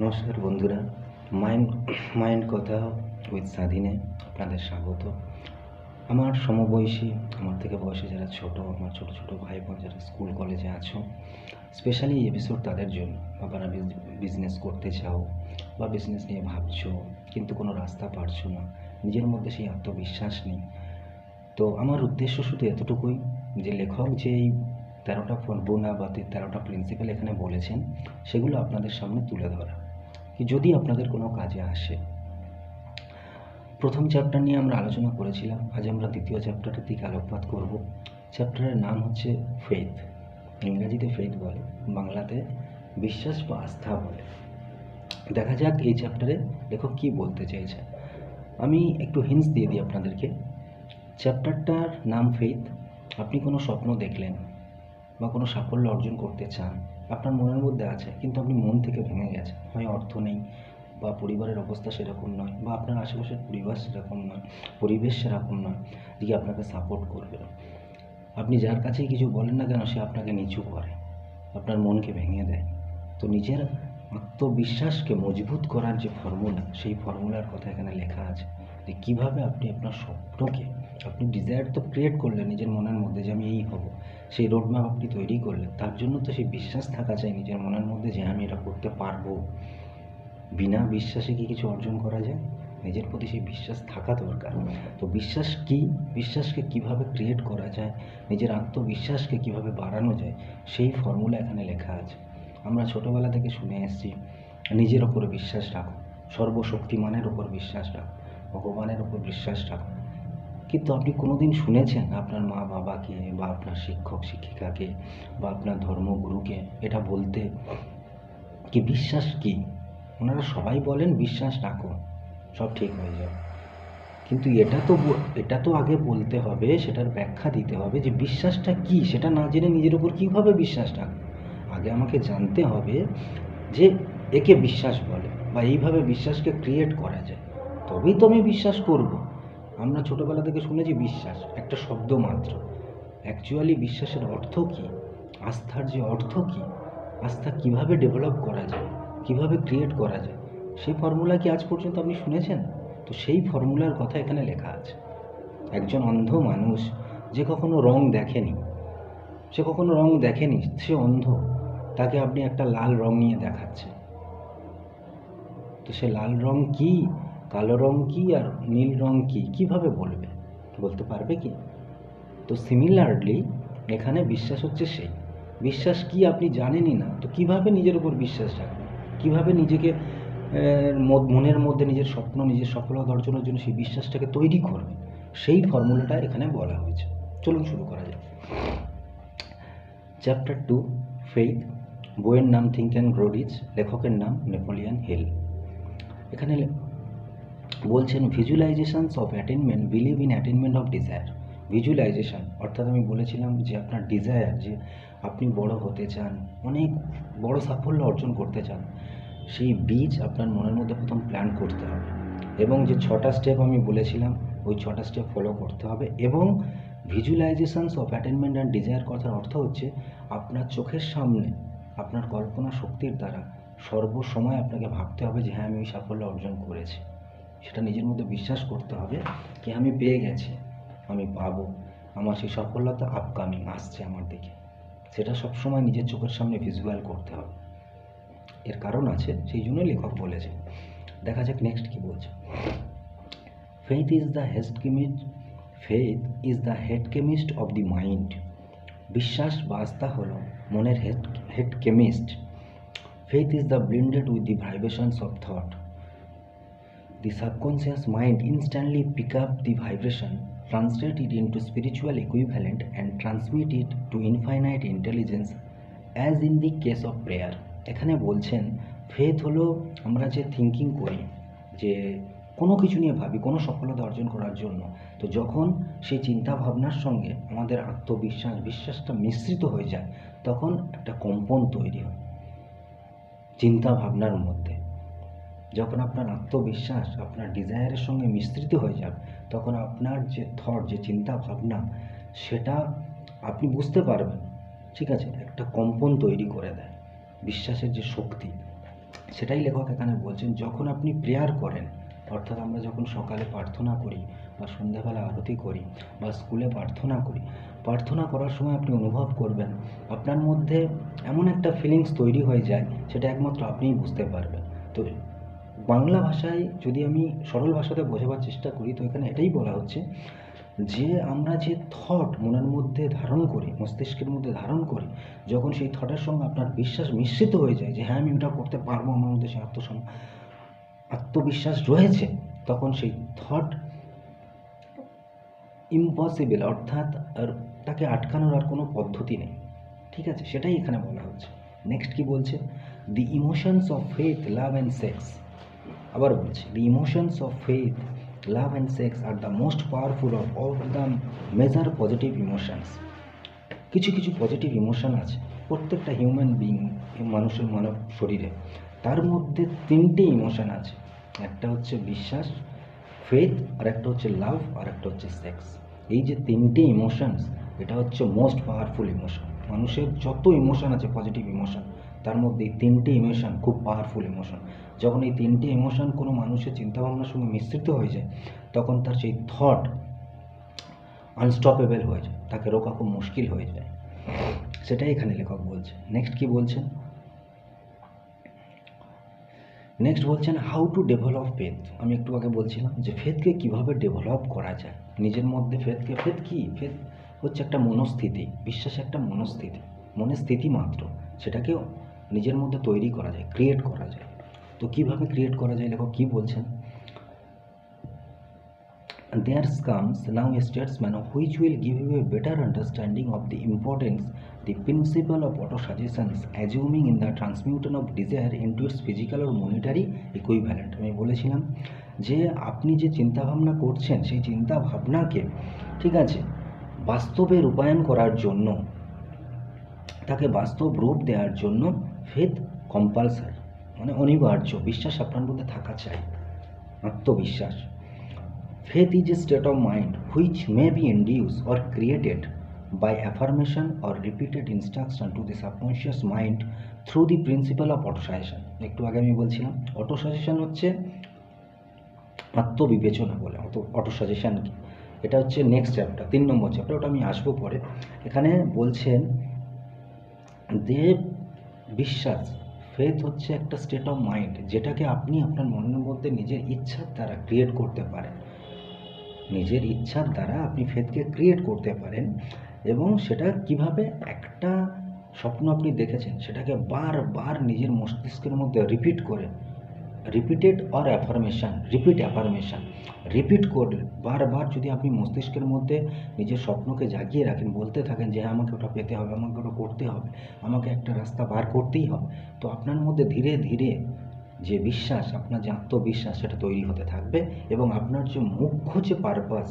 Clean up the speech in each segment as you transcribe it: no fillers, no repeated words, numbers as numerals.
নমস্কার বন্ধুরা, mind mind কথা উইথ স্বাধীনে আপনাদের স্বাগত। আমার সমবয়সী, আমার থেকে বয়সে যারা ছোট, আমার ছোট ছোট ভাই বোন যারা স্কুল কলেজে আছো, স্পেশালি এই এপিসোড তাদের জন্য। আপনারা বিজনেস করতে চাও বা বিজনেস নিয়ে ভাবছো কিন্তু কোনো রাস্তা পারছো না, নিজের মধ্যে সেই আত্মবিশ্বাস নেই। তো আমার উদ্দেশ্য শুধু এতটুকুই যে লেখক যে এই 13টা ফর্মুলা বা 13টা প্রিন্সিপাল এখানে বলেছেন, সেগুলো আপনাদের সামনে তুলে ধরা, কি যদি আপনাদের কোনো কাজে আসে। প্রথম চ্যাপ্টার নিয়ে আমরা আলোচনা করেছিলাম, আজ আমরা দ্বিতীয় চ্যাপ্টারের দিকে আলোকপাত করব। চ্যাপ্টারের নাম হচ্ছে ফেথ। ইংরাজিতে ফেথ বলে, বাংলাতে বিশ্বাস বা আস্থা বলে। দেখা যাক এই চ্যাপ্টারে লেখক কী বলতে চেয়েছে। আমি একটু হিন্টস দিয়ে দিই আপনাদেরকে। চ্যাপ্টারটার নাম ফেথ। আপনি কোনো স্বপ্ন দেখলেন বা কোনো সাফল্য অর্জন করতে চান, আপনার মনের মধ্যে আছে কিন্তু আপনি মন থেকে ভেঙে গেছেন, হয় অর্থ নেই বা পরিবারের অবস্থা সেরকম নয় বা আপনার আশেপাশের পরিবার সেরকম নয়, পরিবেশ সেরকম নয় যে আপনাকে সাপোর্ট করবে। আপনি যার কাছেই কিছু বলেন না কেন সে আপনাকে নিচু করে, আপনার মনকে ভেঙে দেয়। তো নিজের আত্মবিশ্বাসকে মজবুত করার যে ফর্মুলা, সেই ফর্মুলার কথা এখানে লেখা আছে যে কীভাবে আপনি আপনার স্বপ্নকে, আপনি ডিজায়ার তো ক্রিয়েট করলেন নিজের মনের মধ্যে যে আমি এই হব, সেই রোডম্যাপ আপনি তৈরি করলেন, তার জন্য তো সেই বিশ্বাস থাকা চাই নিজের মনের মধ্যে যে আমি এটা করতে পারবো। বিনা বিশ্বাসে কি কিছু অর্জন করা যায়? নিজের প্রতি সেই বিশ্বাস থাকা দরকার। তো বিশ্বাস কি, বিশ্বাসকে কিভাবে ক্রিয়েট করা যায়, নিজের আত্মবিশ্বাসকে কিভাবে বাড়ানো যায়, সেই ফর্মুলা এখানে লেখা আছে। আমরা ছোটোবেলা থেকে শুনে এসেছি, নিজের ওপর বিশ্বাস রাখো, সর্বশক্তিমানের ওপর বিশ্বাস রাখো, ভগবানের ওপর বিশ্বাস রাখো। কিন্তু আপনি কোনো দিন শুনেছেন আপনার মা বাবাকে বা আপনার শিক্ষক শিক্ষিকাকে বা আপনার ধর্মগুরুকে এটা বলতে কি বিশ্বাস কী? ওনারা সবাই বলেন বিশ্বাস রাখো, সব ঠিক হয়ে যাবে। কিন্তু এটা তো আগে বলতে হবে, সেটার ব্যাখ্যা দিতে হবে যে বিশ্বাসটা কী। সেটা না জেনে নিজের উপর কীভাবে বিশ্বাস রাখবো? আগে আমাকে জানতে হবে যে একে বিশ্বাস বলে বা এইভাবে বিশ্বাসকে ক্রিয়েট করা যায়, তবেই তো আমি বিশ্বাস করব। আমরা ছোটোবেলা থেকে শুনেছি বিশ্বাস একটা শব্দ মাত্র। অ্যাকচুয়ালি বিশ্বাসের অর্থ কী, আস্থার যে অর্থ কী, আস্থা কিভাবে ডেভেলপ করা যায়, কিভাবে ক্রিয়েট করা যায়, সেই ফর্মুলা কি আজ পর্যন্ত আপনি শুনেছেন? তো সেই ফর্মুলার কথা এখানে লেখা আছে। একজন অন্ধ মানুষ যে কখনো রং দেখেনি, সে অন্ধ, তাকে আপনি একটা লাল রং নিয়ে দেখাচ্ছে, তো সে লাল রং কি, কালো রং কি আর নীল রং কি, কীভাবে বলতে পারবে কি? তো সিমিলারলি এখানে বিশ্বাস হচ্ছে সেই বিশ্বাস কি আপনি জানেনই না, তো কিভাবে নিজের উপর বিশ্বাস রাখবেন, কিভাবে নিজেকে মনের মধ্যে নিজের স্বপ্ন, নিজের সফলতা অর্জনের জন্য সেই বিশ্বাসটাকে তৈরি করবেন, সেই ফর্মুলাটা এখানে বলা হয়েছে। চলুন শুরু করা যাক। Chapter 2 faith. বইয়ের নাম থিঙ্ক অ্যান্ড গ্রো রিচ, লেখকের নাম নেপোলিয়ান হিল। এখানে বলছেন visualisations of attainment, believe in attainment of desire. Visualisation অর্থাৎ আমি বলেছিলাম যে আপনার ডিজায়ার, যে আপনি বড় হতে চান, অনেক বড় সাফল্য অর্জন করতে চান, সেই বীজ আপনার মনের মধ্যে প্রথম প্ল্যান করতে হবে এবং যে 6টা স্টেপ আমি বলেছিলাম ওই 6টা স্টেপ ফলো করতে হবে। এবং ভিজুয়ালাইজেশনস অফ অ্যাটেনমেন্ট অ্যান্ড ডিজায়ার কথার অর্থ হচ্ছে আপনার চোখের সামনে আপনার কল্পনা শক্তির দ্বারা সর্বসময় আপনাকে ভাবতে হবে যে হ্যাঁ আমি ওই সাফল্য অর্জন করেছি। সেটা নিজের মধ্যে বিশ্বাস করতে হবে কি আমি পেয়ে গেছি, আমি পাবো, আমার সেই সফলতা আপকামিং আসছে আমার দিকে, সেটা সবসময় নিজের চোখের সামনে ভিজুয়াল করতে হবে। এর কারণ আছে, সেই জন্য লেখক বলেছে। দেখা যাক নেক্সট কি বলছে। Faith is the head chemist of the mind. বিশ্বাস বা আস্থা হলো মনের head chemist. Faith is the blended with the vibrations of thought. The subconscious mind instantly pick up the vibration, translate it into spiritual equivalent and transmit it to infinite intelligence as in the case of prayer. এখানে বলছেন faith হলো আমরা যে thinking করি, যে কোনো কিছু নিয়ে ভাবি কোনো সফলতা অর্জন করার জন্য, তো যখন সেই চিন্তা ভাবনার সঙ্গে আমাদের বিশ্বাসটা মিশ্রিত হয়ে যায়, তখন একটা কম্পন তৈরি হয় চিন্তা ভাবনার মধ্যে। যখন আপনার আত্মবিশ্বাস আপনার ডিজায়ারের সঙ্গে মিশ্রিত হয়ে যাবে, তখন আপনার যে থট, যে চিন্তা ভাবনা, সেটা আপনি বুঝতে পারবেন, ঠিক আছে, একটা কম্পন তৈরি করে দেয়। বিশ্বাসের যে শক্তি, সেটাই লেখক এখানে বলছেন, যখন আপনি প্রেয়ার করেন, অর্থাৎ আমরা যখন সকালে প্রার্থনা করি বা সন্ধ্যাবেলা আরতি করি বা স্কুলে প্রার্থনা করি, প্রার্থনা করার সময় আপনি অনুভব করবেন আপনার মধ্যে এমন একটা ফিলিংস তৈরি হয়ে যায়, সেটা একমাত্র আপনিই বুঝতে পারবেন। তো বাংলা ভাষায় যদি আমি সরল ভাষাতে বোঝাবার চেষ্টা করি, তো এখানে এটাই বলা হচ্ছে যে আমরা যে থট মনের মধ্যে ধারণ করি, মস্তিষ্কের মধ্যে ধারণ করি, যখন সেই থটের সঙ্গে আপনার বিশ্বাস মিশ্রিত হয়ে যায় যে হ্যাঁ আমি ওটা করতে পারবো, আমার মধ্যে সেই আত্মবিশ্বাস রয়েছে, তখন সেই থট ইম্পসিবল, অর্থাৎ আর তাকে আটকানোর আর কোনো পদ্ধতি নেই। ঠিক আছে, সেটাই এখানে বলা হচ্ছে। নেক্সট কি বলছে, the emotions of faith, love and sex. আবার বলছি, the emotions of faith, love and sex are the most powerful of all the major positive emotions. কিছু কিছু পজিটিভ ইমোশন আছে প্রত্যেকটা হিউম্যান বিং, মানুষের মানব শরীরে। তার মধ্যে তিনটে ইমোশন আছে, একটা হচ্ছে বিশ্বাস, ফেথ, আর একটা হচ্ছে লাভ, আর একটা হচ্ছে সেক্স। এই যে তিনটে ইমোশনস, এটা হচ্ছে মোস্ট পাওয়ারফুল ইমোশন। মানুষের যত ইমোশন আছে পজিটিভ ইমোশন, তার মধ্যে এই তিনটে ইমোশন খুব পাওয়ারফুল ইমোশন। যখন এই তিনটে ইমোশন কোনো মানুষের চিন্তাভাবনার সঙ্গে মিশ্রিত হয়ে যায়, তখন তার সেই থট আনস্টপেবল হয়ে যায়, তাকে রোকা খুব মুশকিল হয়ে যায়। সেটাই এখানে লেখক বলছে। নেক্সট কি বলছেন, নেক্সট বলছেন হাউ টু ডেভেলপ ফেথ। আমি একটু আগে বলছিলাম যে ফেথকে কীভাবে ডেভেলপ করা যায় নিজের মধ্যে। ফেথ কি, ফেথ হচ্ছে একটা মনস্থিতি, বিশ্বাস একটা মনস্থিতি, মনের স্থিতি মাত্র। সেটাকেও নিজের মধ্যে তৈরি করা যায়, ক্রিয়েট করা যায়। তো কীভাবে ক্রিয়েট করা যায় লেখক কী বলছেন, there comes now a statement which will give you a better understanding of the importance, the principle of auto-suggestions, assuming in the transmutation of desire into its physical or monetary equivalent. আমি বলেছিলাম যে আপনি যে চিন্তাভাবনা করছেন, সেই চিন্তাভাবনাকে ঠিক আছে বাস্তবে রূপায়ণ করার জন্য, তাকে বাস্তব রূপ দেওয়ার জন্য ফেথ কম্পালসারি, মানে অনিবার্য। বিশ্বাস আপনার মধ্যে থাকা চাই, আত্মবিশ্বাস। Faith is a state of mind which may be induced or created by affirmation or repeated instruction to the subconscious mind through the principle of auto-suggestion. একটু আগে আমি বলছিলাম অটো-সাজেশন হচ্ছে আত্মবিবেচনা বলে। অটো-সাজেশন কি, এটা হচ্ছে নেক্সট চ্যাপ্টার, 3 নম্বর চ্যাপ্টার, ওটা আমি আসবো পরে। এখানে বলছেন যে বিশ্বাস, ফেথ হচ্ছে একটা স্টেট অফ মাইন্ড, যেটাকে আপনি আপনার মনের মধ্যে নিজের ইচ্ছার দ্বারা ক্রিয়েট করতে পারেন। নিজের ইচ্ছার দ্বারা আপনি ফেথকে ক্রিয়েট করতে পারেন। এবং সেটা কিভাবে, একটা স্বপ্ন আপনি দেখেছেন, সেটাকে বারবার নিজের মস্তিষ্কের মধ্যে রিপিট করে, রিপিটেড অর অ্যাফার্মেশন, রিপিট করলে বারবার যদি আপনি মস্তিষ্কের মধ্যে নিজের স্বপ্নকে জাগিয়ে রাখেন, বলতে থাকেন যে হ্যাঁ আমাকে ওটা পেতে হবে, আমাকে ওটা করতে হবে, আমাকে একটা রাস্তা বার করতেই হবে, তো আপনার মধ্যে ধীরে ধীরে যে বিশ্বাস, আপনার যে আত্মবিশ্বাস, সেটা তৈরি হতে থাকবে। এবং আপনার যে মুখ্য যে পারপাস,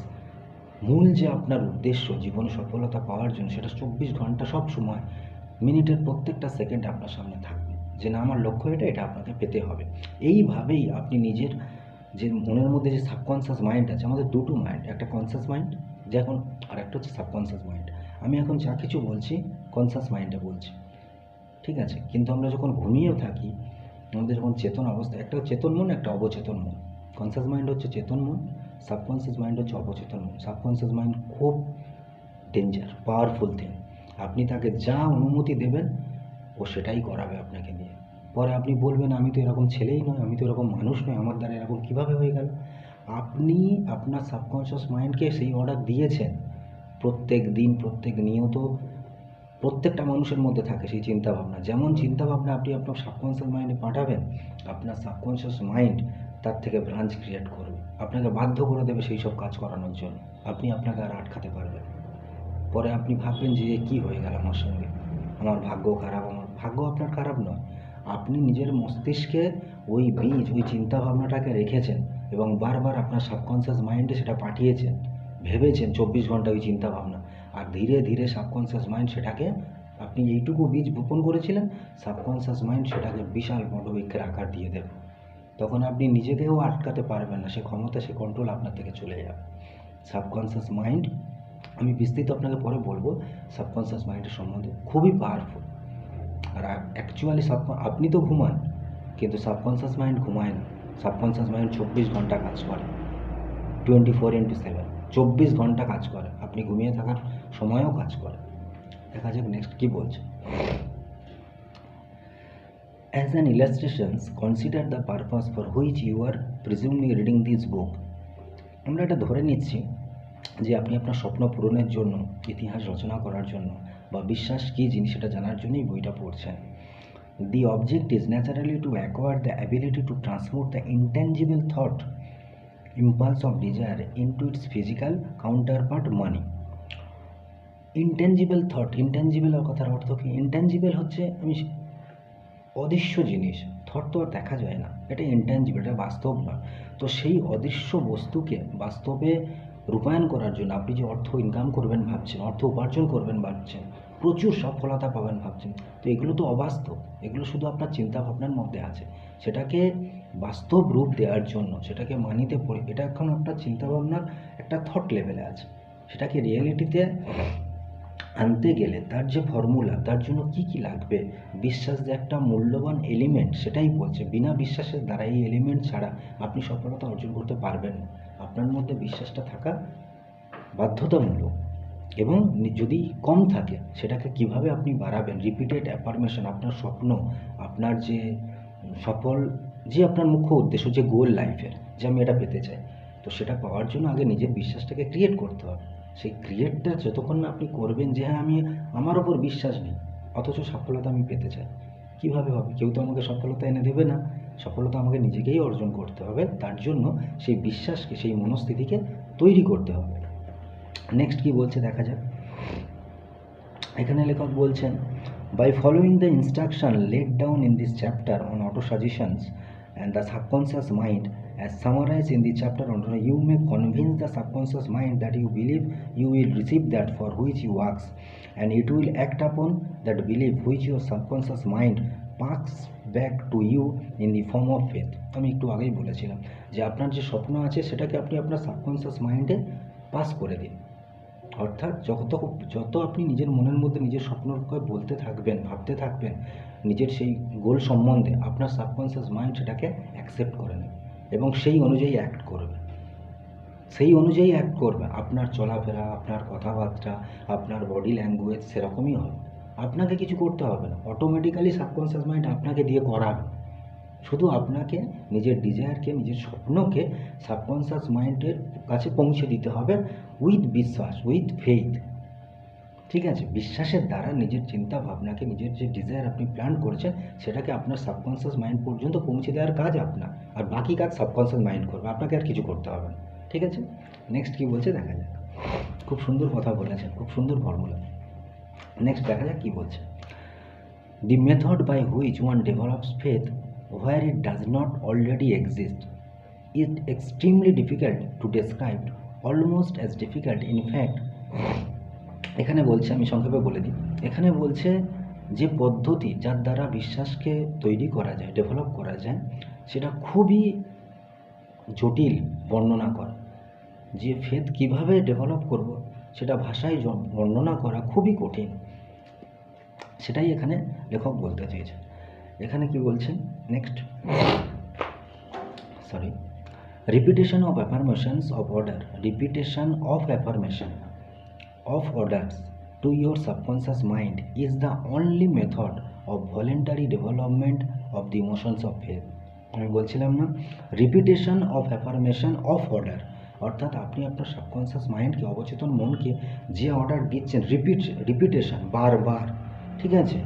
মূল যে আপনার উদ্দেশ্য জীবনে সফলতা পাওয়ার জন্য, সেটা 24 ঘন্টা সব সময়, মিনিটের প্রত্যেকটা সেকেন্ড আপনার সামনে থাকবে যে না আমার লক্ষ্য এটা আপনাকে পেতে হবে। এইভাবেই আপনি নিজের যে মনের মধ্যে যে সাবকনসিয়াস মাইন্ড আছে, আমাদের দুটো মাইন্ড, একটা কনসিয়াস মাইন্ড যখন, আর একটা হচ্ছে সাবকনসিয়াস মাইন্ড। আমি এখন যা কিছু বলছি কনসিয়াস মাইন্ডে বলছি, ঠিক আছে, কিন্তু আমরা যখন ঘুমিয়েও থাকি, আমাদের যখন চেতন অবস্থা, একটা চেতন মন, একটা অবচেতন মন। কনসিয়াস মাইন্ড হচ্ছে চেতন মন, সাবকনসিয়াস মাইন্ড হচ্ছে অবচেতন মন। সাবকনসিয়াস মাইন্ড খুব ডেঞ্জার, পাওয়ারফুল থিং। আপনি তাকে যা অনুমতি দেবেন, ও সেটাই করাবে আপনাকে দিয়ে। পরে আপনি বলবেন আমি তো এরকম ছেলেই নয়, আমি তো এরকম মানুষ নয়, আমার দ্বারা এরকম কীভাবে হয়ে গেল। আপনি আপনার সাবকনশিয়াস মাইন্ডকে সেই অর্ডার দিয়েছেন। প্রত্যেক দিন, প্রত্যেক নিয়ত প্রত্যেকটা মানুষের মধ্যে থাকে সেই চিন্তাভাবনা। যেমন চিন্তাভাবনা আপনি আপনার সাবকনশিয়াস মাইন্ডে পাঠাবেন, আপনার সাবকনশিয়াস মাইন্ড তার থেকে ব্রাঞ্চ ক্রিয়েট করবে, আপনাকে বাধ্য করে দেবে সেই সব কাজ করানোর জন্য। আপনি আপনাকে আর আটকাতে পারবেন। পরে আপনি ভাববেন যে কী হয়ে গেল আমার সঙ্গে, আমার ভাগ্য খারাপ। আমার ভাগ্য আপনার খারাপ নয়, আপনি নিজের মস্তিষ্কে ওই বীজ, ওই চিন্তাভাবনাটাকে রেখেছেন এবং বারবার আপনার সাবকনশিয়াস মাইন্ডে সেটা পাঠিয়েছেন, ভেবেছেন 24 ঘন্টা ওই চিন্তাভাবনা। আর ধীরে ধীরে সাবকনশিয়াস মাইন্ড সেটাকে, আপনি এইটুকু বীজ বপন করেছিলেন, সাবকনশিয়াস মাইন্ড সেটাকে বিশাল বড় বৃক্ষের আকার দিয়ে দেবে। তখন আপনি নিজেকেও আটকাতে পারবেন না, সে ক্ষমতা, সে কন্ট্রোল আপনার থেকে চলে যাবে। সাবকনশিয়াস মাইন্ড, আমি বিস্তৃত আপনাকে পরে বলবো সাবকনশিয়াস মাইন্ডের সম্বন্ধে, খুবই পাওয়ারফুল। আর অ্যাকচুয়ালি আপনি তো ঘুমান, কিন্তু সাবকনসিয়াস মাইন্ড ঘুমায় না। সাবকনসিয়াস মাইন্ড 24 ঘন্টা কাজ করে, 24/7, 24 ঘন্টা কাজ করে, আপনি ঘুমিয়ে থাকার সময়ও কাজ করে। দেখা যাক নেক্সট কী বলছে। As an illustration, consider the purpose for which you are presumably reading this book. আমরা এটা ধরে নিচ্ছি যে আপনি আপনার স্বপ্ন পূরণের জন্য, ইতিহাস রচনা করার জন্য বা বিশ্বাস কী জিনিস সেটা জানার জন্যই বইটা পড়ছেন। The object is naturally to acquire the ability to transmute the intangible thought impulse of desire into its physical counterpart money. Intangible thought, intangible কথার অর্থ কি? ইনট্যাঞ্জিবল হচ্ছে আমি অদৃশ্য জিনিস, থট তো আর দেখা যায় না, এটা ইনট্যাঞ্জিবল, এটা বাস্তব নয়। তো সেই অদৃশ্য বস্তুকে বাস্তবে রূপায়ণ করার জন্য আপনি যে অর্থ ইনকাম করবেন ভাবছেন, অর্থ উপার্জন করবেন ভাবছেন, প্রচুর সফলতা পাবেন ভাবছেন, তো এগুলো তো অবাস্তব, এগুলো শুধু আপনার চিন্তা ভাবনার মধ্যে আছে। সেটাকে বাস্তব রূপ দেওয়ার জন্য, সেটাকে মানিতে এটা এখন আপনার চিন্তাভাবনার একটা থট লেভেলে আছে, সেটাকে রিয়েলিটিতে আনতে গেলে তার যে ফর্মুলা, তার জন্য কি কি লাগবে, বিশ্বাস যে একটা মূল্যবান এলিমেন্ট, সেটাই বলছে। বিনা বিশ্বাসের দ্বারা, এই এলিমেন্ট ছাড়া আপনি সফলতা অর্জন করতে পারবেন না। আপনার মধ্যে বিশ্বাসটা থাকা বাধ্যতামূলক, এবং যদি কম থাকে সেটাকে কিভাবে আপনি বাড়াবেন, রিপিটেড অ্যাফার্মেশন, আপনার স্বপ্ন, আপনার যে সফল, যে আপনার মুখ্য উদ্দেশ্য, যে গোল লাইফের, যে আমি এটা পেতে চাই, তো সেটা পাওয়ার জন্য আগে নিজের বিশ্বাসটাকে ক্রিয়েট করতে হবে। সেই ক্রিয়েটটা যতক্ষণ না আপনি করবেন যে হ্যাঁ আমি, আমার ওপর বিশ্বাস নেই অথচ সফলতা আমি পেতে চাই, কীভাবে হবে? কেউ তো আমাকে সফলতা এনে দেবে না, সফলতা আমাকে নিজেকেই অর্জন করতে হবে। তার জন্য সেই বিশ্বাসকে, সেই মনস্থিতিকে তৈরি করতে হবে। নেক্সট কি বলছে দেখা যাক। এখানে লেখক বলছেন, by following the instruction laid down in this chapter on auto suggestions and the subconscious mind as summarized in the chapter on you may convince the subconscious mind that you believe you will receive that for which you ask, and it will act upon that belief which your subconscious mind passes back to you in the form of faith. আমি একটু আগেই বলেছিলাম যে আপনার যে স্বপ্ন আছে সেটাকে আপনি আপনার সাবকনসিয়াস মাইন্ডে পাস করে দিন। অর্থাৎ যত আপনি নিজের মনের মধ্যে নিজের স্বপ্নকে বলতে থাকবেন, ভাবতে থাকবেন নিজের সেই গোল সম্বন্ধে, আপনার সাবকনসিয়াস মাইন্ড সেটাকে অ্যাকসেপ্ট করে নেবে এবং সেই অনুযায়ী অ্যাক্ট করবে। আপনার চলাফেরা, আপনার কথাবার্তা, আপনার বডি ল্যাঙ্গুয়েজ সেরকমই হবে। আপনাকে কিছু করতে হবে না, অটোমেটিক্যালি সাবকনসিয়াস মাইন্ড আপনাকে দিয়ে করাবে। শুধু আপনাকে নিজের ডিজায়ারকে, নিজের স্বপ্নকে সাবকনসিয়াস মাইন্ডের কাছে পৌঁছে দিতে হবে উইথ বিশ্বাস, উইথ ফেইথ। ঠিক আছে? বিশ্বাসের দ্বারা নিজের চিন্তা ভাবনাকে, নিজের যে ডিজায়ার আপনি প্ল্যান করেছেন সেটাকে আপনার সাবকনসিয়াস মাইন্ড পর্যন্ত পৌঁছে দেওয়ার কাজ আপনার, আর বাকি কাজ সাবকনসিয়াস মাইন্ড করবে, আপনাকে আর কিছু করতে হবে না। ঠিক আছে? নেক্সট কী বলছে দেখা যাক। খুব সুন্দর কথা বলেছেন, খুব সুন্দর ফর্মুলা। নেক্সট দেখা যাক কী বলছে। The method by which one develops faith where it does not already exist is extremely difficult to describe, almost as difficult in fact. এখানে বলছে, আমি সংক্ষেপে বলে দিই, এখানে বলছে যে পদ্ধতি যার দ্বারা বিশ্বাসকে তৈরি করা যায়, ডেভেলপ করা যায়, সেটা খুবই জটিল বর্ণনা করা। যে ফেথ কিভাবে ডেভেলপ করব সেটা ভাষায় বর্ণনা করা খুবই কঠিন, সেটাই এখানে লেখক বলতে চেয়েছে। এখানে কি বলছেন next, repetition of affirmations of order, repetition of affirmation of orders two your subconscious mind is the only method of voluntary development of the emotions of faith. আমি বলছিলাম না, repetition of affirmation of order, অর্থাৎ আপনি আপনার subconscious মাইন্ডকে, অবচেতন মনকে যে order দিচ্ছেন, রিপিটেশন, বারবার, ঠিক আছে?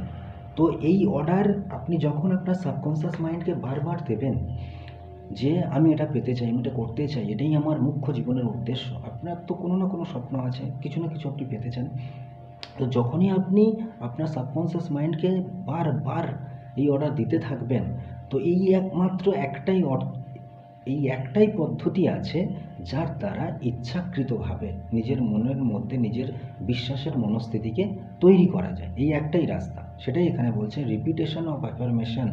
তো এই অর্ডার আপনি যখন আপনার সাবকনসিয়াস মাইন্ডকে বারবার দেবেন যে আমি এটা পেতে চাই, আমি এটা করতে চাই, এটাই আমার মুখ্য জীবনের উদ্দেশ্য, আপনার তো কোনো না কোনো স্বপ্ন আছে, কিছু না কিছু আপনি পেতে চান, তো যখনই আপনি আপনার সাবকনসিয়াস মাইন্ডকে বারবার এই অর্ডার দিতে থাকবেন, তো এই একটাই পদ্ধতি আছে যার দ্বারা ইচ্ছাকৃতভাবে নিজের মনের মধ্যে নিজের বিশ্বাসের মনস্থিতিকে তৈরি করা যায়। এই একটাই রাস্তা, সেটাই এখানে বলছে, repetition of affirmation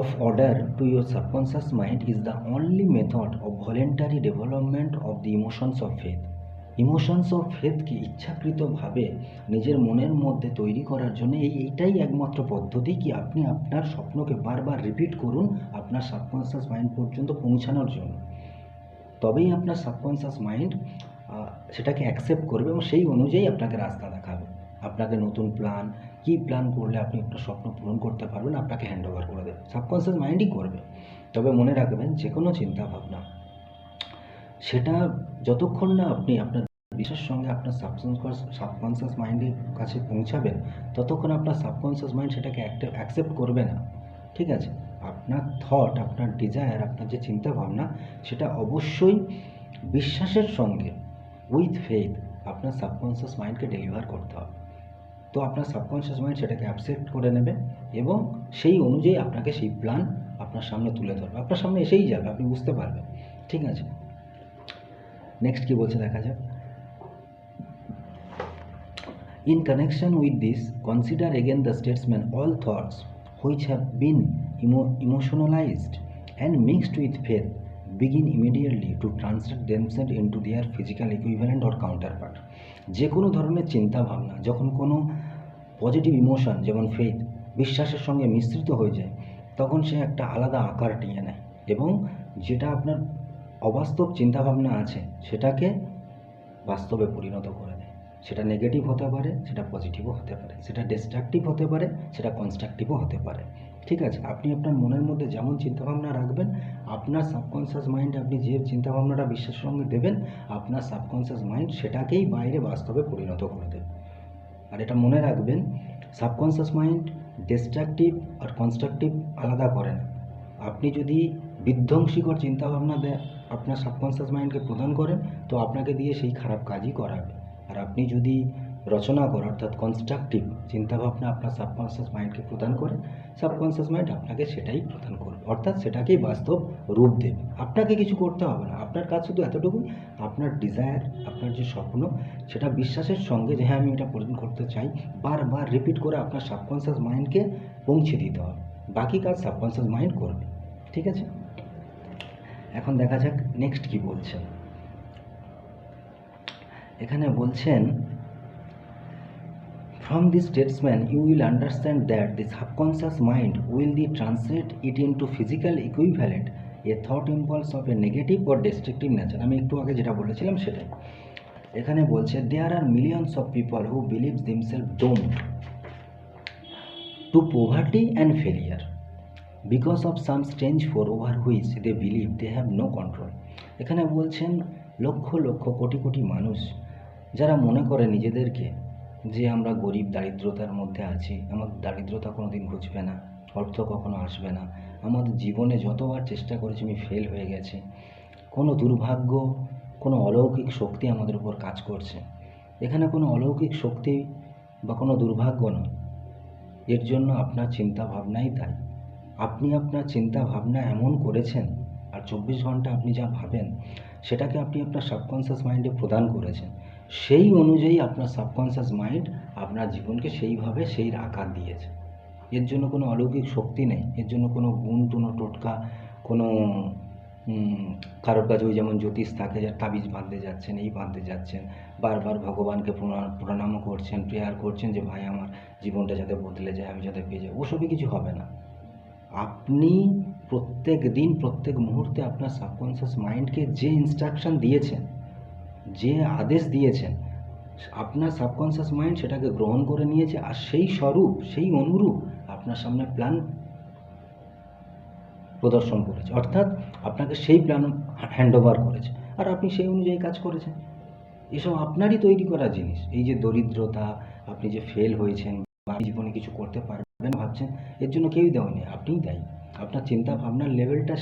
of order to your subconscious mind is the only method of voluntary development of the emotions of faith. Emotions of ফেথকে ইচ্ছাকৃতভাবে নিজের মনের মধ্যে তৈরি করার জন্য এইটাই একমাত্র পদ্ধতি কি আপনি আপনার স্বপ্নকে বারবার রিপিট করুন আপনার সাবকনশিয়াস মাইন্ড পর্যন্ত পৌঁছানোর জন্য। তবেই আপনার সাবকনশিয়াস মাইন্ড সেটাকে অ্যাকসেপ্ট করবে এবং সেই অনুযায়ী আপনাকে রাস্তা দেখাবে। আপনাকে নতুন কী প্ল্যান করলে আপনি আপনার স্বপ্ন পূরণ করতে পারবেন আপনাকে হ্যান্ড ওভার করে দেবে, সাবকনশিয়াস মাইন্ডই করবে। তবে মনে রাখবেন যে কোনো চিন্তাভাবনা সেটা যতক্ষণ না আপনি আপনার বিশ্বাসের সঙ্গে আপনার সাবকনশিয়াস মাইন্ডের কাছে পৌঁছাবেন ততক্ষণ আপনার সাবকনশিয়াস মাইন্ড সেটাকে অ্যাকসেপ্ট করবে না। ঠিক আছে, আপনার থট, আপনার ডিজায়ার, আপনার যে চিন্তাভাবনা সেটা অবশ্যই বিশ্বাসের সঙ্গে উইথ ফেথ আপনার সাবকনশিয়াস মাইন্ডকে ডেলিভার করতে হবে। তো আপনার সাবকনশিয়াস মাইন্ড সেটাকে অ্যাকসেপ্ট করে নেবে এবং সেই অনুযায়ী আপনাকে সেই প্ল্যান আপনার সামনে তুলে ধরবে, আপনার সামনে এসেই যাবে, আপনি বুঝতে পারবেন। ঠিক আছে, নেক্সট কি বলছে দেখা যাক। In connection with this, consider again the statement, all thoughts which have been emotionalized and mixed with faith begin immediately to translate themselves into their physical equivalent or counterpart. যে কোনো ধরনের চিন্তা ভাবনা যখন কোনো পজিটিভ ইমোশন যেমন faith বিশ্বাসের সঙ্গে মিশ্রিত হয়ে যায় তখন সে একটা আলাদা আকার নিয়ে নেয় এবং যেটা আপনার অবাস্তব চিন্তাভাবনা আছে সেটাকে বাস্তবে পরিণত করে দেয়। সেটা নেগেটিভ হতে পারে, সেটা পজিটিভও হতে পারে, সেটা ডিস্ট্রাকটিভ হতে পারে, সেটা কনস্ট্রাকটিভও হতে পারে। ঠিক আছে, আপনি আপনার মনের মধ্যে যেমন চিন্তাভাবনা রাখবেন আপনার সাবকনশিয়াস মাইন্ড, আপনি যে চিন্তাভাবনাটা বিশ্বাসের সঙ্গে দেবেন আপনার সাবকনশিয়াস মাইন্ড সেটাকেই বাইরে বাস্তবে পরিণত করে দেবে। আর এটা মনে রাখবেন, সাবকনশিয়াস মাইন্ড ডিস্ট্রাকটিভ আর কনস্ট্রাকটিভ আলাদা করে না। আপনি যদি বিধ্বংসীকর চিন্তাভাবনা আপনার সাবকনশিয়াস মাইন্ডকে প্রদান করেন তো আপনাকে দিয়ে সেই খারাপ কাজই করাবে। আর আপনি যদি রচনাকর অর্থাৎ কনস্ট্রাকটিভ চিন্তাভাবনা আপনার সাবকনশিয়াস মাইন্ডকে প্রদান করেন সাবকনশিয়াস মাইন্ড আপনাকে সেটাই প্রদান করবে, অর্থাৎ সেটাকেই বাস্তব রূপ দেবে। আপনাকে কিছু করতে হবে না, আপনার কাজ শুধু এতটুকুই, আপনার ডিজায়ার, আপনার যে স্বপ্ন সেটা বিশ্বাসের সঙ্গে যে হ্যাঁ আমি এটা পূরণ করতে চাই বারবার রিপিট করে আপনার সাবকনশিয়াস মাইন্ডকে পৌঁছে দিতে হবে, বাকি কাজ সাবকনশিয়াস মাইন্ড করবে। ঠিক আছে, এখন দেখা যাক নেক্সট কি বলছেন। এখানে বলছেন, from this statement you will understand that the subconscious mind will translate it into physical equivalent a thought impulse of a negative or destructive nature। আমি একটু আগে যেটা বলেছিলাম সেটাই এখানে বলছে, there are millions of people who believe themselves doomed to poverty and failure because of some strange force over which they believe they have no control। এখানে বলছেন লক্ষ লক্ষ কোটি কোটি মানুষ যারা মনে করে নিজেদেরকে যে আমরা গরিব দারিদ্রতার মধ্যে আছি, আমাদের দারিদ্রতা কোনো দিন ঘুচবে না, অর্থ কখনো আসবে না, আমাদের জীবনে যতবার চেষ্টা করেছি আমি ফেল হয়ে গেছি, কোনো দুর্ভাগ্য, কোনো অলৌকিক শক্তি আমাদের উপর কাজ করছে। এখানে কোনো অলৌকিক শক্তি বা কোনো দুর্ভাগ্য নয়, এর জন্য আপনার চিন্তা ভাবনাই দায়ী। আপনি আপনার চিন্তা ভাবনা এমন করেছেন আর 24 ঘন্টা আপনি যা ভাবেন সেটাকে আপনি আপনার সাবকনশিয়াস মাইন্ডে প্রদান করেছেন, সেই অনুযায়ী আপনার সাবকনশিয়াস মাইন্ড আপনার জীবনকে সেইভাবে সেই আকার দিয়েছে। এর জন্য কোনো অলৌকিক শক্তি নেই, এর জন্য কোনো গুণ, কোনো টোটকা, কোনো কারোর কাছে ওই যেমন জ্যোতিষ থাকে যার তাবিজ বাঁধতে যাচ্ছেন, এই বাঁধতে যাচ্ছেন, বারবার ভগবানকে প্রণামও করছেন, প্রেয়ার করছেন যে ভাই আমার জীবনটা যাতে বদলে যায়, আমি যাতে পেয়ে যাই, ওসবই কিছু হবে না। আপনি প্রত্যেক দিন প্রত্যেক মুহূর্তে আপনার সাবকনশিয়াস মাইন্ডকে যে ইনস্ট্রাকশন দিয়েছেন, যে আদেশ দিয়েছেন, আপনার সাবকনশিয়াস মাইন্ড সেটাকে গ্রহণ করে নিয়েছে আর সেই স্বরূপ, সেই অনুরূপ আপনার সামনে প্ল্যান প্রদর্শন করেছে, অর্থাৎ আপনাকে সেই প্ল্যান হ্যান্ড ওভার করেছে আর আপনি সেই অনুযায়ী কাজ করেছেন। এসব আপনারই তৈরি করা জিনিস। এই যে দরিদ্রতা, আপনি যে ফেল হয়েছেন বা জীবনে কিছু করতে পারবেন ভাবছেন, এর জন্য কেউই দেয়নি, আপনিই দায়ী। আপনার চিন্তা ভাবনার লেভেলটা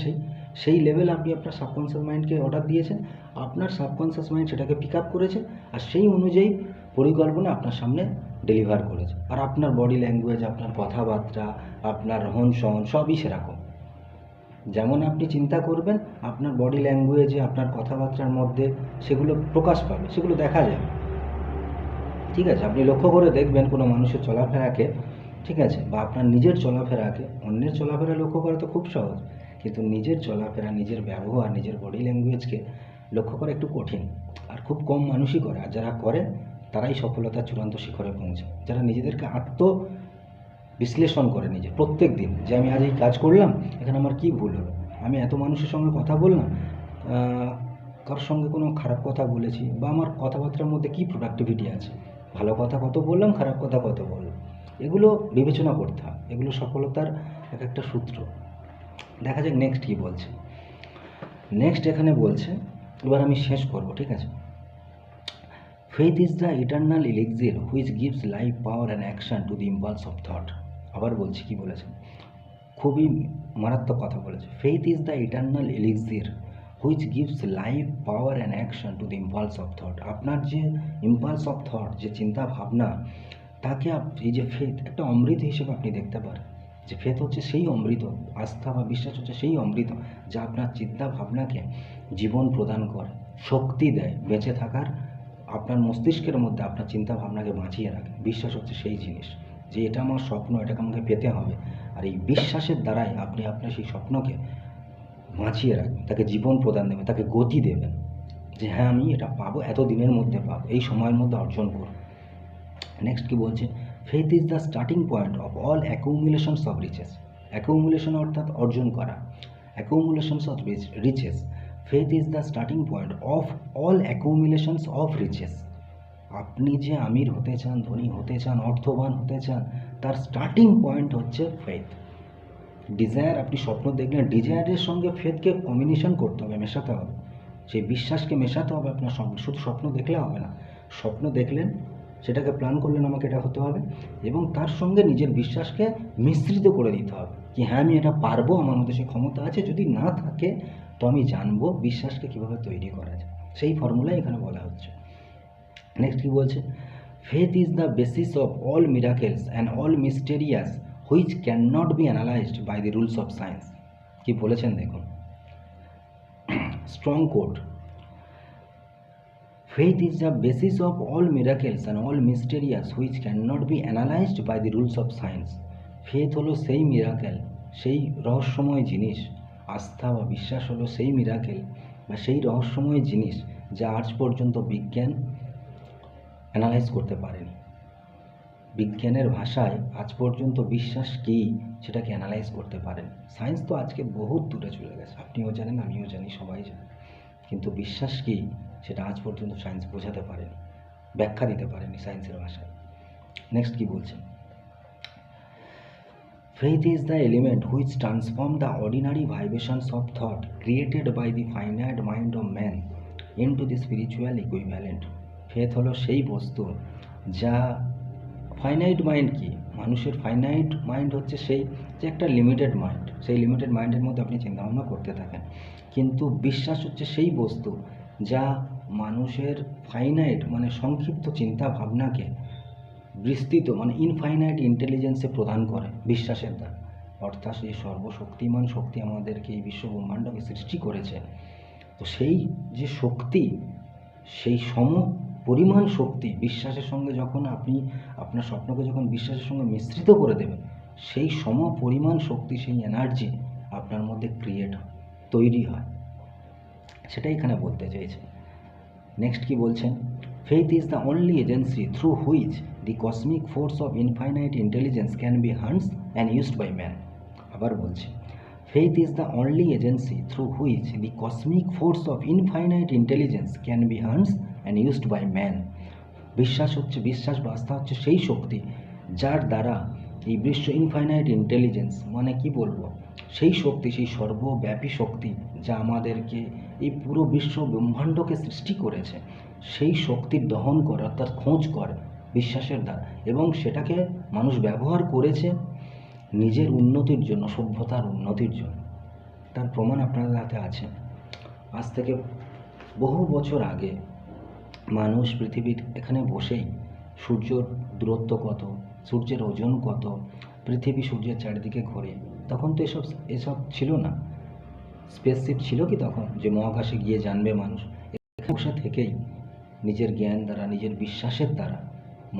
সেই লেভেল আপনি আপনার সাবকনশিয়াস মাইন্ডকে অর্ডার দিয়েছেন, আপনার সাবকনশিয়াস মাইন্ড সেটাকে পিক আপ করেছে আর সেই অনুযায়ী পরিকল্পনা আপনার সামনে ডেলিভার করেছে। আর আপনার বডি ল্যাঙ্গুয়েজ, আপনার কথাবার্তা, আপনার রহন সহন সবই সেরকম। যেমন আপনি চিন্তা করবেন আপনার বডি ল্যাঙ্গুয়েজে, আপনার কথাবার্তার মধ্যে সেগুলো প্রকাশ পাবে, সেগুলো দেখা যাবে। ঠিক আছে, আপনি লক্ষ্য করে দেখবেন কোনো মানুষের চলাফেরাকে, ঠিক আছে, বা আপনার নিজের চলাফেরাকে, অন্যের চলাফেরা লক্ষ্য করা তো খুব সহজ, কিন্তু নিজের চলাফেরা, নিজের ব্যবহার, নিজের বডি ল্যাঙ্গুয়েজকে লক্ষ্য করা একটু কঠিন, আর খুব কম মানুষই করে, আর যারা করে তারাই সফলতার চূড়ান্ত শিখরে পৌঁছায়। যারা নিজেদেরকে বিশ্লেষণ করে নিজে প্রত্যেক দিন, যে আমি আজ এই কাজ করলাম, এখানে আমার কী ভুল হলো, আমি এত মানুষের সঙ্গে কথা বললাম, কারোর সঙ্গে কোনো খারাপ কথা বলেছি, বা আমার কথাবার্তার মধ্যে কী প্রোডাক্টিভিটি আছে, ভালো কথা কত বললাম, খারাপ কথা কত বললাম, এগুলো বিবেচনা করতে হয়। এগুলো সফলতার এক একটা সূত্র। দেখা যাক নেক্সট কী বলছে। নেক্সট এখানে বলছে, এবার আমি শেষ করব, ঠিক আছে। Faith is the eternal elixir which gives life, power and action to the impulse of thought. আবার বলছি, কি বলেছে, খুবই মারাত্মক কথা বলেছে। Faith is the eternal elixir which gives life, power and action to the impulse of thought. আপনার যে ইম্পালস অফ থট, যে চিন্তা ভাবনা, তাকে এই যে ফেথ, একটা অমৃত হিসেবে আপনি দেখতে পারেন। যে ফেথ হচ্ছে সেই অমৃত, আস্থা বা বিশ্বাস হচ্ছে সেই অমৃত, যা আপনার চিন্তা ভাবনাকে জীবন প্রদান করে, শক্তি দেয় বেঁচে থাকার। আপনার মস্তিষ্কের মধ্যে আপনার চিন্তা ভাবনাকে বাঁচিয়ে রাখে। বিশ্বাস হচ্ছে সেই জিনিস, যে এটা আমার স্বপ্ন, এটাকে আমাকে পেতে হবে। আর এই বিশ্বাসের দ্বারাই আপনি আপনার সেই স্বপ্নকে বাঁচিয়ে রাখবেন, তাকে জীবন প্রদান দেবেন, তাকে গতি দেবেন, যে হ্যাঁ আমি এটা পাবো, এত দিনের মধ্যে পাবো, এই সময়ের মধ্যে অর্জন করব। নেক্সট কি বলছে, faith is the starting point of all accumulations of riches. Accumulation অর্থাৎ অর্জন করা, accumulations of riches. Faith is the starting point of all accumulations of riches. আপনি যে আমির হতে চান, ধনী হতে চান, অর্থবান হতে চান, তার স্টার্টিং পয়েন্ট হচ্ছে ফেথ। ডিজায়ার, আপনি স্বপ্ন দেখলেন, ডিজায়ারের সঙ্গে ফেথকে কম্বিনেশন করতে হবে, মেশাতে হবে, সেই বিশ্বাসকে মেশাতে হবে আপনার সঙ্গে। শুধু স্বপ্ন দেখলে হবে না, স্বপ্ন দেখলেন, সেটাকে প্ল্যান করলেন আমাকে এটা হতে হবে, এবং তার সঙ্গে নিজের বিশ্বাসকে মিশ্রিত করে দিতে হবে, কি হ্যাঁ আমি এটা পারবো, আমার মধ্যে সেই ক্ষমতা আছে। যদি না থাকে তো আমি জানবো বিশ্বাসকে কীভাবে তৈরি করা যায়, সেই ফর্মুলাই এখানে বলা হচ্ছে। নেক্সট কি বলছে, faith is the basis of all miracles and all mysterious which can not be analyzed by the rules of science. কি বলেছেন দেখুন, strong code. Faith is the basis of all miracles and all mysterious which cannot be analyzed by the rules of science. Faith হলো সেই miracle, সেই রহস্যময় জিনিস, আস্থা বা বিশ্বাস হলো সেই মিরাকেল বা সেই রহস্যময় জিনিস, যা আজ পর্যন্ত বিজ্ঞান অ্যানালাইজ করতে পারেনি। বিজ্ঞানের ভাষায় আজ পর্যন্ত বিশ্বাস কী সেটাকে অ্যানালাইজ করতে পারেন। সায়েন্স তো আজকে বহুত দূরে চলে গেছে, আপনিও জানেন, আমিও জানি, সবাই জানে, কিন্তু বিশ্বাস কী সেটা আজ পর্যন্ত সায়েন্স বোঝাতে পারেনি, ব্যাখ্যা দিতে পারেনি সায়েন্সের ভাষায়। নেক্সট কি বলছেন, faith is the element which transform the ordinary vibrations of thought created by the finite mind of man into the spiritual equivalent. Faith হলো সেই বস্তু যা ফাইনাইট মাইন্ড, কি মানুষের ফাইনাইট মাইন্ড হচ্ছে সেই যে একটা লিমিটেড মাইন্ড, সেই লিমিটেড মাইন্ডের মধ্যে আপনি চিন্তাভাবনা করতে থাকেন। কিন্তু বিশ্বাস হচ্ছে সেই বস্তু যা মানুষের ফাইনাইট মানে সংক্ষিপ্ত চিন্তা ভাবনাকে বিস্তৃত মানে ইনফাইনাইট ইন্টেলিজেন্সে প্রদান করে বিশ্বাসের দ্বারা। অর্থাৎ সেই সর্বশক্তিমান শক্তি আমাদেরকে এই বিশ্ব ব্রহ্মাণ্ডকে সৃষ্টি করেছে, তো সেই যে শক্তি, সেই পরিমাণ শক্তি বিশ্বাসের সঙ্গে যখন আপনি আপনার স্বপ্নকে যখন বিশ্বাসের সঙ্গে মিশ্রিত করে দেবেন, সেই পরিমাণ শক্তি, সেই এনার্জি আপনার মধ্যে তৈরি হয়, সেটাই এখানে বলতে চাইছে। নেক্সট কি বলছেন, faith is the only agency through which the cosmic force of infinite intelligence can be hunts and used by man. আবার বলছি, faith is the only agency through which the cosmic force of infinite intelligence can be hunts and used by man. বিশ্বাস বা আস্থা হচ্ছে সেই শক্তি যার দ্বারা এই বিশ্ব ইনফাইনাইট ইন্টেলিজেন্স মানে কি বলবো, সেই শক্তি, সেই সর্বব্যাপী শক্তি যা আমাদেরকে এই পুরো বিশ্ব ব্রহ্মাণ্ডকে সৃষ্টি করেছে, সেই শক্তির দহন করে অর্থাৎ খোঁজ করে বিশ্বাসের দ্বারা, এবং সেটাকে মানুষ ব্যবহার করেছে নিজের উন্নতির জন্য, সভ্যতার উন্নতির জন্য। তার প্রমাণ আপনাদের হাতে আছে। আজ থেকে বহু বছর আগে মানুষ পৃথিবীর এখানে বসেই সূর্যর দূরত্ব কত, সূর্যের ওজন কত, পৃথিবী সূর্যের চারিদিকে ঘোরে, তখন তো এসব ছিল না। স্পেসশিপ ছিল কি তখন, যে মহাকাশে গিয়ে জানবে মানুষ? এখানে বসে থেকেই নিজের জ্ঞান দ্বারা, নিজের বিশ্বাসের দ্বারা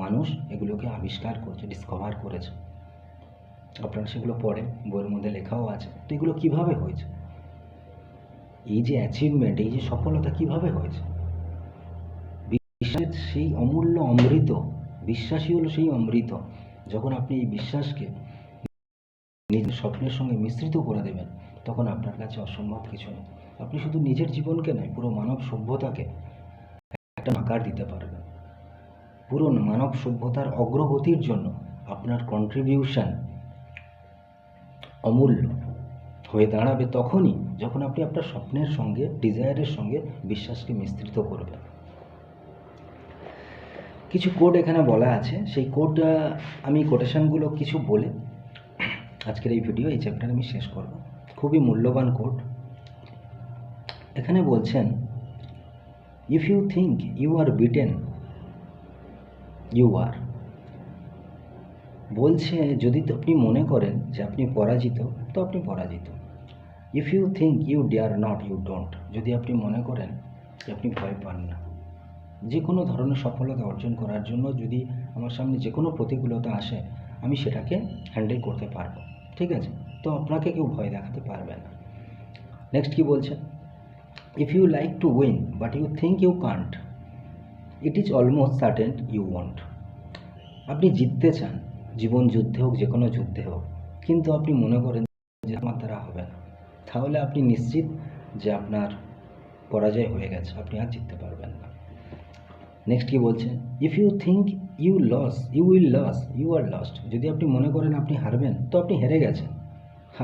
মানুষ এগুলোকে আবিষ্কার করছে, ডিসকভার করেছে। আপনারা সেগুলো পড়েন, বইয়ের মধ্যে লেখাও আছে। তো এগুলো কীভাবে হয়েছে? এই যে অ্যাচিভমেন্ট, এই যে সফলতা কিভাবে হয়েছে? বিশ্বাসের সেই অমূল্য অমৃত, বিশ্বাসই হলো সেই অমৃত। যখন আপনি এই বিশ্বাসকে নিজের স্বপ্নের সঙ্গে মিশ্রিত করে দেবেন, তখন আপনার কাছে অসম্ভব কিছু নেই। আপনি শুধু নিজের জীবনকে নয়, পুরো মানব সভ্যতাকে একটা আকার দিতে পারবেন। পুরো মানব সভ্যতার অগ্রগতির জন্য আপনার কন্ট্রিবিউশন অমূল্য হয়ে দাঁড়াবে তখনই যখন আপনি আপনার স্বপ্নের সঙ্গে, ডিজায়ারের সঙ্গে বিশ্বাসকে মিশ্রিত করবেন। কিছু কোড এখানে বলা আছে, সেই কোড আমি কোটেশনগুলো কিছু বলে আজকের এই ভিডিও, এই চ্যাপ্টার আমি শেষ করব। খুবই মূল্যবান কোড। এখানে বলছেন, if you think you are beaten, you are. বলছে যদি আপনি মনে করেন যে আপনি পরাজিত, তো আপনি পরাজিত। If you think you dare not, you don't. যদি আপনি মনে করেন যে আপনি ভয় পান না, যে কোনো ধরনের সফলতা অর্জন করার জন্য যদি আমার সামনে যে কোনো প্রতিকূলতা আসে, আমি সেটাকে হ্যান্ডেল করতে পারবো, ঠিক আছে? তো আপনাকে কেউ ভয় দেখাতে পারবে না। নেক্সট কি বলছে, if you like to win but you think you can't, it is almost certain you won't. আপনি জিততে চান, জীবন যুদ্ধে হোক, যে কোনো যুদ্ধে হোক, কিন্তু আপনি মনে করেন যে আমার দ্বারা হবে না, তাহলে আপনি নিশ্চিত যে আপনার পরাজয় হয়ে গেছে, আপনি আর জিততে পারবেন না। নেক্সট কি বলছে, if you think you lose, you will lose, you are lost. যদি আপনি মনে করেন আপনি হারবেন, তো আপনি হেরে গেছেন,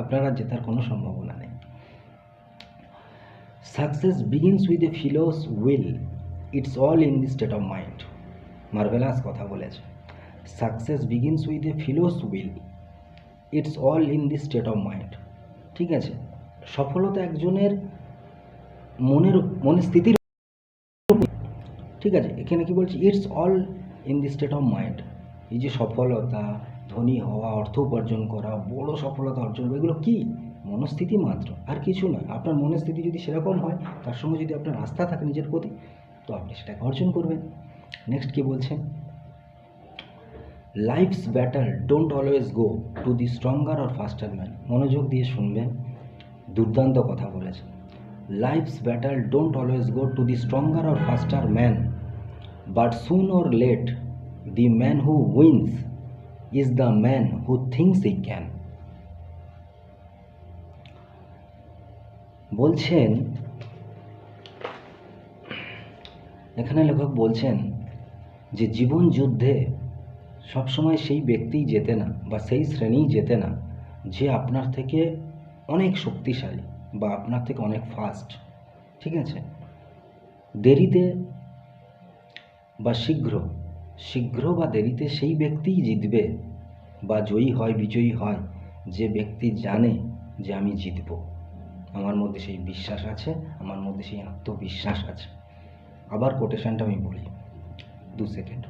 আপনার আর জেতার কোনো সম্ভাবনা নেই। Success begins with a fellow's will, it's all in the state of mind. Marvellous কথা বলেছে। Success begins with a fellow's will, it's all in the state of mind. ঠিক আছে, সফলতা একজনের মনস্থিতির, ঠিক আছে? এখানে কি বলছে, it's all in the state of mind. এই যে সফলতা, ধনী হওয়া, অর্থ উপার্জন করা, বড় সফলতা অর্জন করা, এগুলো কি? মনস্থিতি মাত্র, আর কিছু নয়। আপনার মনস্থিতি যদি সেরকম হয়, তার সঙ্গে যদি আপনার আস্থা থাকে নিজের প্রতি, তো আপনি সেটাকে অর্জন করবেন। নেক্সট কি বলছেন, life's battle don't always go to the stronger or faster man. মনোযোগ দিয়ে শুনবেন, দুর্দান্ত কথা বলেছে। Life's battle don't always go to the stronger or faster man, but soon or late the man who wins is the man who thinks he can. বলছেন, এখানে লেখক বলছেন যে জীবন যুদ্ধে সবসময় সেই ব্যক্তিই জেতে না, বা সেই শ্রেণীই জেতে না যে আপনার থেকে অনেক শক্তিশালী বা আপনার থেকে অনেক ফাস্ট। ঠিক আছে, দেরিতে বা শীঘ্র বা দেরিতে সেই ব্যক্তিই জিতবে বা জয়ী হয়, বিজয়ী হয়, যে ব্যক্তি জানে যে আমি জিতব। আমার মধ্যে সেই বিশ্বাস আছে, আমার মধ্যে সেই আত্মবিশ্বাস আছে। আবার কোটেশনটা আমি বলি, 2 second.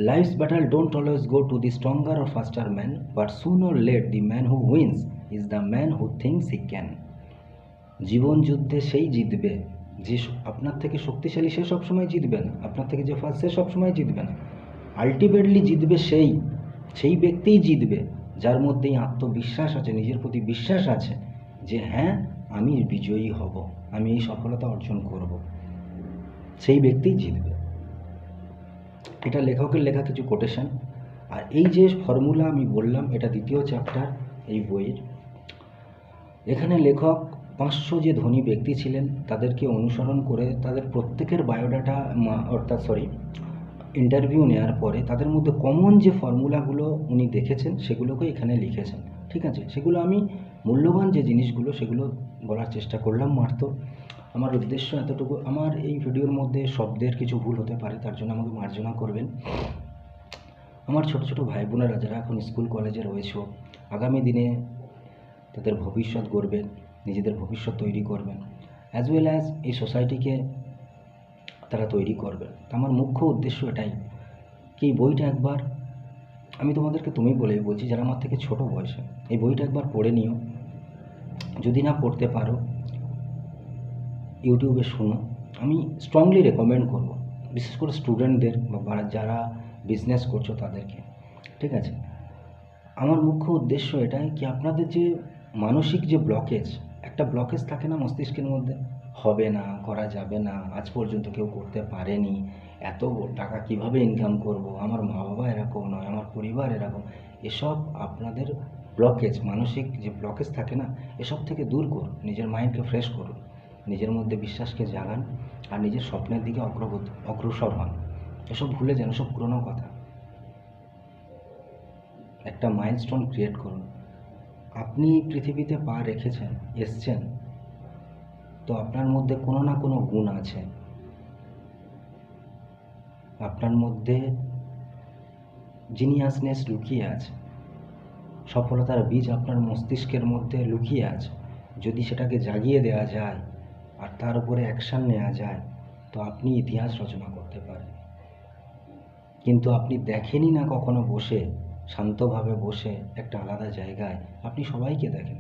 Life's battle don't always go to the stronger or faster man, but soon or late the man who wins is the man who thinks he can. জীবন যুদ্ধে সেই জিতবে যে আপনার থেকে শক্তিশালী, সে সবসময় জিতবে না। আপনার থেকে যে ফার্স্ট, সে সবসময় জিতবে না। আলটিমেটলি জিতবে সেই ব্যক্তিই জিতবে যার মধ্যেই আত্মবিশ্বাস আছে, নিজের প্রতি বিশ্বাস আছে যে হ্যাঁ, আমি বিজয়ী হব, আমি এই সফলতা অর্জন করব। সেই ব্যক্তিই জিতবে। এটা লেখকের লেখা কিছু কোটেশন। আর এই যে ফর্মুলা আমি বললাম, এটা 2য় চ্যাপ্টার এই বইয়ের। এখানে লেখক 500 যে ধনী ব্যক্তি ছিলেন তাদেরকে অনুসরণ করে, তাদের প্রত্যেকের বায়োডাটা ইন্টারভিউ নেওয়ার পরে তাদের মধ্যে কমন যে ফর্মুলাগুলো উনি দেখেছেন সেগুলোকে এখানে লিখেছেন। ঠিক আছে, সেগুলো আমি মূল্যবান যে জিনিসগুলো সেগুলো বলার চেষ্টা করলাম মাত্র। আমার উদ্দেশ্য এতটুকু। আমার এই ভিডিওর মধ্যে শব্দের কিছু ভুল হতে পারে, তার জন্য আমাকে মার্জনা করবেন। আমার ছোট ছোট ভাই বোনেরা যারা এখন স্কুল কলেজে রয়েছে, আগামী দিনে তাদের ভবিষ্যৎ গড়বেন, নিজেদের ভবিষ্যৎ তৈরি করবেন, অ্যাজ ওয়েল অ্যাজ এই সোসাইটিকে তারা তৈরি করবেন। আমার মুখ্য উদ্দেশ্য এটাই কি, এই বইটা একবার, আমি তোমাদেরকে তুমি বলেই বলছি যারা আমার থেকে ছোট বয়সে, এই বইটা একবার পড়ে নিও। যদি না পড়তে পারো, ইউটিউবে শোনো। আমি স্ট্রংলি রেকমেন্ড করব, বিশেষ করে স্টুডেন্টদের বা যারা বিজনেস করছো তাদেরকে। ঠিক আছে, আমার মুখ্য উদ্দেশ্য এটাই কি, আপনাদের যে মানসিক যে ব্লকেজ, একটা ব্লকেজ থাকে না মস্তিষ্কের মধ্যে, হবে না, করা যাবে না, আজ পর্যন্ত কেউ করতে পারেনি, এত টাকা কিভাবে ইনকাম করব, আমার মা বাবা এরকম নয়, আমার পরিবার এরকম। এসব আপনাদের ব্লকেজ, মানসিক যে ব্লকেজ থাকে না, এসব থেকে দূর করুন, নিজের মাইন্ডকে ফ্রেশ করুন, নিজের মধ্যে বিশ্বাসকে জাগান, আর নিজের স্বপ্নের দিকে অগ্রসর হন। এসব ভুলে যান, সব পুরনো কথা। একটা মাইলস্টোন ক্রিয়েট করুন। আপনি পৃথিবীতে পা রেখেছেন, এসছেন, তো আপনার মধ্যে কোনো না কোনো গুণ আছে, আপনার মধ্যে জিনিয়াসনেস লুকিয়ে আছে, সফলতার বীজ আপনার মস্তিষ্কের মধ্যে লুকিয়ে আছে। যদি সেটাকে জাগিয়ে দেওয়া যায় আর তার উপরে অ্যাকশান নেওয়া যায়, তো আপনি ইতিহাস রচনা করতে পারেন। কিন্তু আপনি দেখেনই না কখনো বসে, শান্তভাবে বসে একটা আলাদা জায়গায় আপনি সবাইকে দেখেন,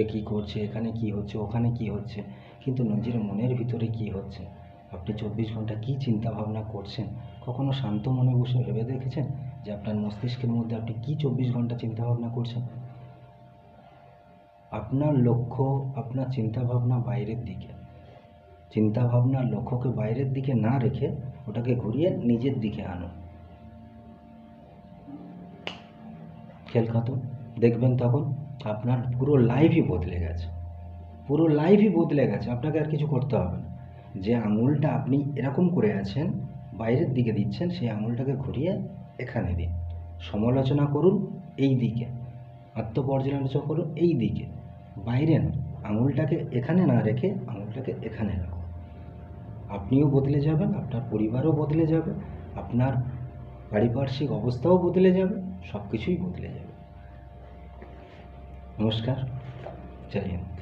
এ কী করছে, এখানে কি হচ্ছে, ওখানে কি হচ্ছে, কিন্তু নিজের মনের ভিতরে কি হচ্ছে, আপনি 24 ঘন্টা কী চিন্তা ভাবনা করছেন, কখনো শান্ত মনে বসে ভেবে দেখেছেন যে আপনার মস্তিষ্কের মধ্যে আপনি কী 24 ঘন্টা চিন্তা ভাবনা করছেন? আপনার লক্ষ্য, আপনার চিন্তা ভাবনা বাইরের দিকে, চিন্তা ভাবনার লক্ষ্যকে বাইরের দিকে না রেখে ওটাকে ঘুরিয়ে নিজের দিকে আনো। খেল খতম। দেখবেন তখন আপনার পুরো লাইফই বদলে গেছে, পুরো লাইফই বদলে গেছে। আপনাকে আর কিছু করতে হবে না। যে আঙুলটা আপনি এরকম করে আছেন, বাইরের দিকে দিচ্ছেন, সেই আঙুলটাকে ঘুরিয়ে এখানে দিন। সমালোচনা করুন এই দিকে, আত্মপর্যালোচনা করুন এই দিকে, বাইরে না। আঙুলটাকে এখানে না রেখে আঙুলটাকে এখানে রাখুন। আপনিও বদলে যাবেন, আপনার পরিবারও বদলে যাবে, আপনার পারিপার্শ্বিক অবস্থাও বদলে যাবে, সব কিছুই বদলে যাবে। নমস্কার, জয় হিন্দ।